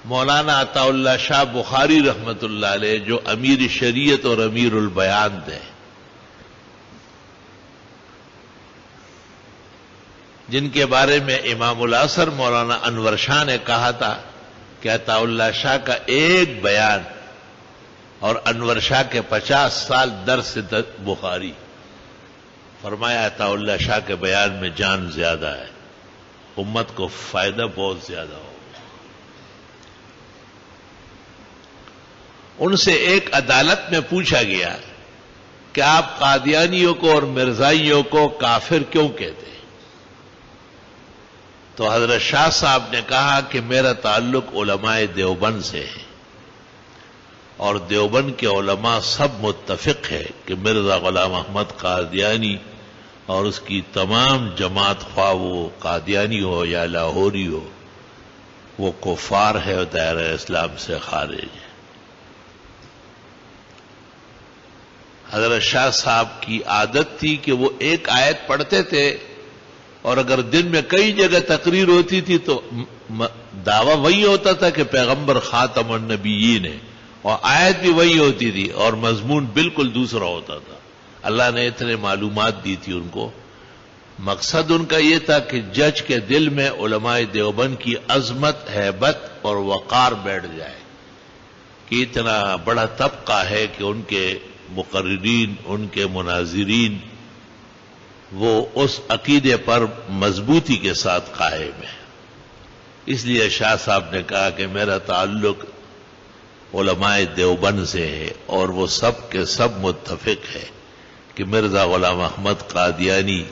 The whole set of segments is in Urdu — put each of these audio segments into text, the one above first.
مولانا عطا اللہ شاہ بخاری رحمت اللہ علیہ جو امیر شریعت اور امیر البیان تھے، جن کے بارے میں امام العصر مولانا انور شاہ نے کہا تھا کہ عطا اللہ شاہ کا ایک بیان اور انور شاہ کے 50 سال درس بخاری، فرمایا عطا اللہ شاہ کے بیان میں جان زیادہ ہے، امت کو فائدہ بہت زیادہ ہو۔ ان سے ایک عدالت میں پوچھا گیا کہ آپ قادیانیوں کو اور مرزائیوں کو کافر کیوں کہتے ہیں؟ تو حضرت شاہ صاحب نے کہا کہ میرا تعلق علماء دیوبند سے ہے، اور دیوبند کے علماء سب متفق ہے کہ مرزا غلام احمد قادیانی اور اس کی تمام جماعت، خواہ وہ قادیانی ہو یا لاہوری ہو، وہ کفار ہے اور دائرہ اسلام سے خارج ہے۔ حضرت شاہ صاحب کی عادت تھی کہ وہ ایک آیت پڑھتے تھے، اور اگر دن میں کئی جگہ تقریر ہوتی تھی تو دعویٰ وہی ہوتا تھا کہ پیغمبر خاتم النبیین ہے، اور آیت بھی وہی ہوتی تھی اور مضمون بالکل دوسرا ہوتا تھا۔ اللہ نے اتنے معلومات دی تھی ان کو، مقصد ان کا یہ تھا کہ جج کے دل میں علماء دیوبند کی عظمت، ہیبت اور وقار بیٹھ جائے کہ اتنا بڑا طبقہ ہے کہ ان کے مقررین، ان کے مناظرین، وہ اس عقیدے پر مضبوطی کے ساتھ قائم ہے۔ اس لیے شاہ صاحب نے کہا کہ میرا تعلق علماء دیوبند سے ہے، اور وہ سب کے سب متفق ہے کہ مرزا غلام احمد قادیانی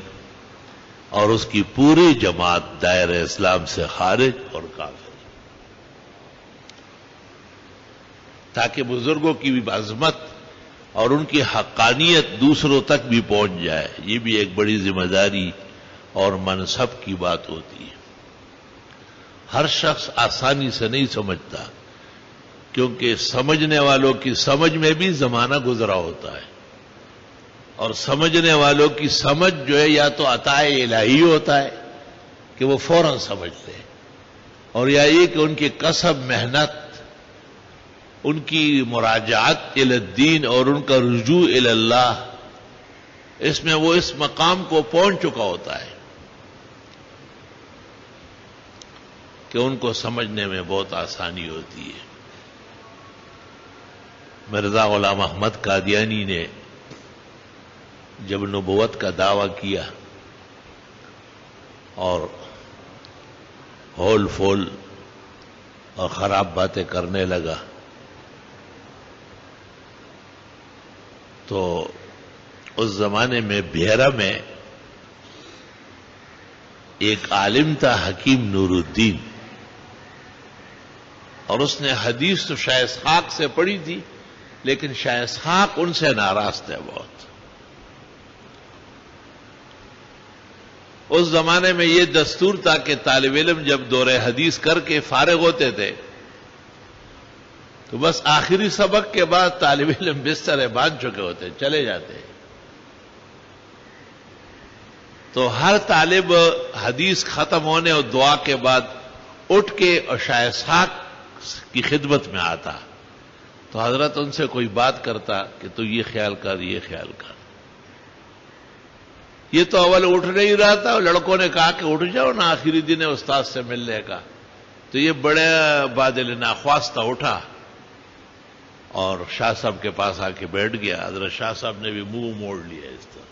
اور اس کی پوری جماعت دائرہ اسلام سے خارج اور کافر ہے، تاکہ بزرگوں کی بھی عظمت اور ان کی حقانیت دوسروں تک بھی پہنچ جائے۔ یہ بھی ایک بڑی ذمہ داری اور منصب کی بات ہوتی ہے۔ ہر شخص آسانی سے نہیں سمجھتا، کیونکہ سمجھنے والوں کی سمجھ میں بھی زمانہ گزرا ہوتا ہے، اور سمجھنے والوں کی سمجھ جو ہے یا تو عطا الہی ہوتا ہے کہ وہ فوراً سمجھتے ہیں، اور یا یہ کہ ان کی کسب، محنت، ان کی مراجعت الی الدین اور ان کا رجوع الی اللہ، اس میں وہ اس مقام کو پہنچ چکا ہوتا ہے کہ ان کو سمجھنے میں بہت آسانی ہوتی ہے۔ مرزا غلام احمد قادیانی نے جب نبوت کا دعویٰ کیا اور ہول فول اور خراب باتیں کرنے لگا، تو اس زمانے میں بحیرہ میں ایک عالم تھا حکیم نور الدین، اور اس نے حدیث تو شاہ اسحاق سے پڑھی تھی، لیکن شاہ اسحاق ان سے ناراض تھے بہت۔ اس زمانے میں یہ دستور تھا کہ طالب علم جب دورہ حدیث کر کے فارغ ہوتے تھے تو بس آخری سبق کے بعد طالب علم بستر باندھ چکے ہوتے، چلے جاتے۔ تو ہر طالب حدیث ختم ہونے اور دعا کے بعد اٹھ کے اور شاہ اسحاق کی خدمت میں آتا، تو حضرت ان سے کوئی بات کرتا کہ تو یہ خیال کر، یہ خیال کر۔ یہ تو اول اٹھ نہیں رہا تھا، اور لڑکوں نے کہا کہ اٹھ جاؤ نا، آخری دن ہے استاد سے ملنے کا۔ تو یہ بڑے بادل ناخواستہ اٹھا اور شاہ صاحب کے پاس آ کے بیٹھ گیا۔ حضرت شاہ صاحب نے بھی منہ موڑ لیا اس طرح۔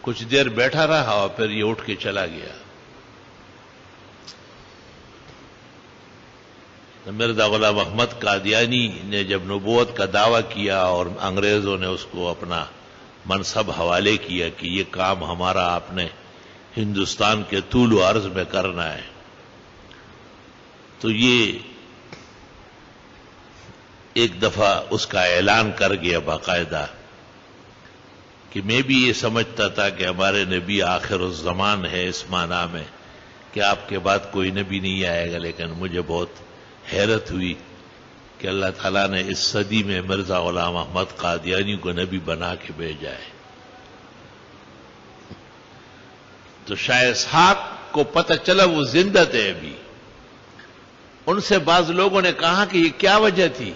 کچھ دیر بیٹھا رہا اور پھر یہ اٹھ کے چلا گیا۔ مرزا غلام احمد قادیانی نے جب نبوت کا دعویٰ کیا اور انگریزوں نے اس کو اپنا منصب حوالے کیا کہ یہ کام ہمارا آپ نے ہندوستان کے طول و عرض میں کرنا ہے، تو یہ ایک دفعہ اس کا اعلان کر گیا باقاعدہ کہ میں بھی یہ سمجھتا تھا کہ ہمارے نبی آخر الزمان ہے اس معنی میں کہ آپ کے بعد کوئی نبی نہیں آئے گا، لیکن مجھے بہت حیرت ہوئی کہ اللہ تعالیٰ نے اس صدی میں مرزا غلام احمد قادیانی کو نبی بنا کے بھیجا ہے۔ تو شاہ اسحاق کو پتہ چلا وہ زندہ تھے ابھی. ان سے بعض لوگوں نے کہا کہ یہ کیا وجہ تھی،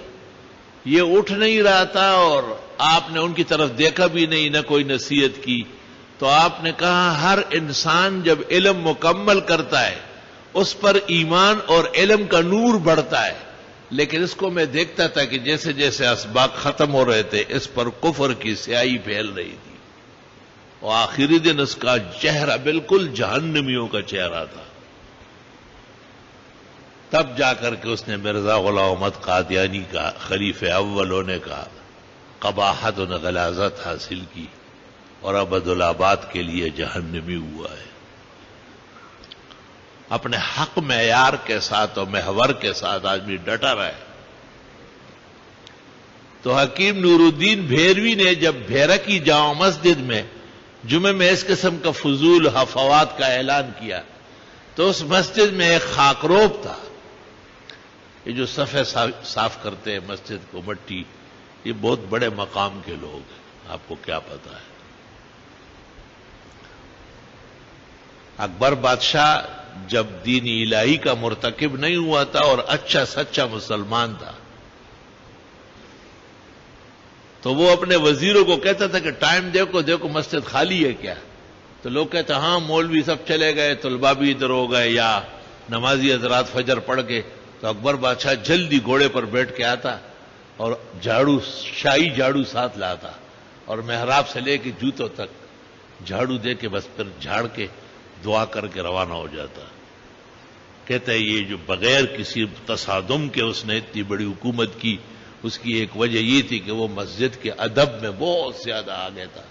یہ اٹھ نہیں رہا تھا اور آپ نے ان کی طرف دیکھا بھی نہیں، نہ کوئی نصیحت کی. تو آپ نے کہا ہر انسان جب علم مکمل کرتا ہے اس پر ایمان اور علم کا نور بڑھتا ہے، لیکن اس کو میں دیکھتا تھا کہ جیسے جیسے اسباق ختم ہو رہے تھے اس پر کفر کی سیاہی پھیل رہی تھی، اور آخری دن اس کا چہرہ بالکل جہنمیوں کا چہرہ تھا. تب جا کر کے اس نے مرزا غلام احمد قادیانی کا خلیفہ اول ہونے کا قباحت و غلاظت حاصل کی اور ابدالآباد کے لیے جہنمی ہوا ہے. اپنے حق معیار کے ساتھ اور محور کے ساتھ آدمی ڈٹا رہا ہے. تو حکیم نور الدین بھیروی نے جب بھیرا کی جامع مسجد میں جمعے میں اس قسم کا فضول حفوات کا اعلان کیا تو اس مسجد میں ایک خاکروب تھا. یہ جو صفحے صاف کرتے ہیں مسجد کو مٹی، یہ بہت بڑے مقام کے لوگ ہیں، آپ کو کیا پتا ہے. اکبر بادشاہ جب دین الہی کا مرتکب نہیں ہوا تھا اور اچھا سچا مسلمان تھا تو وہ اپنے وزیروں کو کہتا تھا کہ ٹائم دیکھو مسجد خالی ہے کیا. تو لوگ کہتے ہاں مولوی سب چلے گئے، طلباء بھی ادھر ہو گئے یا نمازی حضرات فجر پڑھ گئے. تو اکبر بادشاہ جلدی گھوڑے پر بیٹھ کے آتا اور جھاڑو، شاہی جھاڑو ساتھ لاتا اور محراب سے لے کے جوتوں تک جھاڑو دے کے بس پھر جھاڑ کے دعا کر کے روانہ ہو جاتا. کہتے ہیں یہ جو بغیر کسی تصادم کے اس نے اتنی بڑی حکومت کی، اس کی ایک وجہ یہ تھی کہ وہ مسجد کے ادب میں بہت زیادہ آگے تھا.